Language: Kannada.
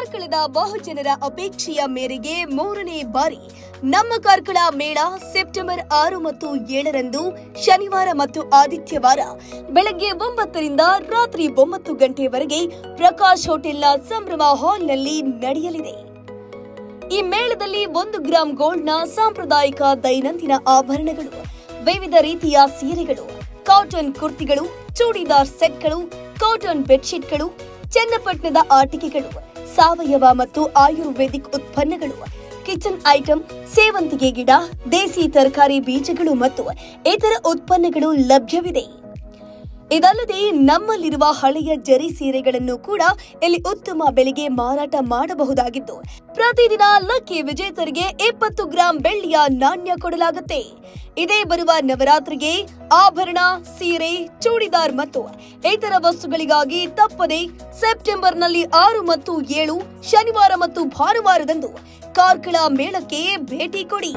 ಕಾರ್ಕಳದ ಬಹುಜನರ ಅಪೇಕ್ಷೆಯ ಮೇರೆಗೆ ಮೂರನೇ ಬಾರಿ ನಮ್ಮ ಕಾರ್ಕಳ ಮೇಳ ಸೆಪ್ಟೆಂಬರ್ 6 ಮತ್ತು 7ರಂದು ಶನಿವಾರ ಮತ್ತು ಆದಿತ್ಯವಾರ ಬೆಳಗ್ಗೆ 9 ರಿಂದ ರಾತ್ರಿ 9 ಗಂಟೆಯವರೆಗೆ ಪ್ರಕಾಶ್ ಹೋಟೆಲ್ನ ಸಂಭ್ರಮ ಹಾಲ್ನಲ್ಲಿ ನಡೆಯಲಿದೆ. ಈ ಮೇಳದಲ್ಲಿ 1 ಗ್ರಾಂ ಗೋಲ್ಡ್ನ ಸಾಂಪ್ರದಾಯಿಕ ದೈನಂದಿನ ಆಭರಣಗಳು, ವಿವಿಧ ರೀತಿಯ ಸೀರೆಗಳು, ಕಾಟನ್ ಕುರ್ತಿಗಳು, ಚೂಡಿದಾರ್ ಸೆಟ್ಗಳು, ಕಾಟನ್ ಬೆಡ್ಶೀಟ್ಗಳು, ಚನ್ನಪಟ್ಟಣದ ಆಟಿಕೆಗಳು, ಸಾವಯವ ಮತ್ತು ಆಯುರ್ವೇದಿಕ್ ಉತ್ಪನ್ನಗಳು, ಕಿಚನ್ ಐಟಂ, ಸೇವಂತಿಗೆ ಗಿಡ, ದೇಸಿ ತರಕಾರಿ ಬೀಜಗಳು ಮತ್ತು ಇತರ ಉತ್ಪನ್ನಗಳು ಲಭ್ಯವಿದೆ. ಇದಲ್ಲದೆ ನಮ್ಮಲ್ಲಿರುವ ಹಳೆಯ ಜರಿ ಸೀರೆಗಳನ್ನು ಕೂಡ ಇಲ್ಲಿ ಉತ್ತಮ ಬೆಲೆಗೆ ಮಾರಾಟ ಮಾಡಬಹುದಾಗಿದ್ದು, ಪ್ರತಿದಿನ ಲಕ್ಕಿ ವಿಜೇತರಿಗೆ 20 ಗ್ರಾಂ ಬೆಳ್ಳಿಯ ನಾಣ್ಯ ಕೊಡಲಾಗುತ್ತೆ. ಇದೇ ಬರುವ ನವರಾತ್ರಿಗೆ ಆಭರಣ, ಸೀರೆ, ಚೂಡಿದಾರ್ ಮತ್ತು ಇತರ ವಸ್ತುಗಳಿಗಾಗಿ ತಪ್ಪದೆ ಸೆಪ್ಟೆಂಬರ್ನಲ್ಲಿ 6 ಮತ್ತು 7 ಶನಿವಾರ ಮತ್ತು ಭಾನುವಾರದಂದು ಕಾರ್ಕಳ ಮೇಳಕ್ಕೆ ಭೇಟಿ ಕೊಡಿ.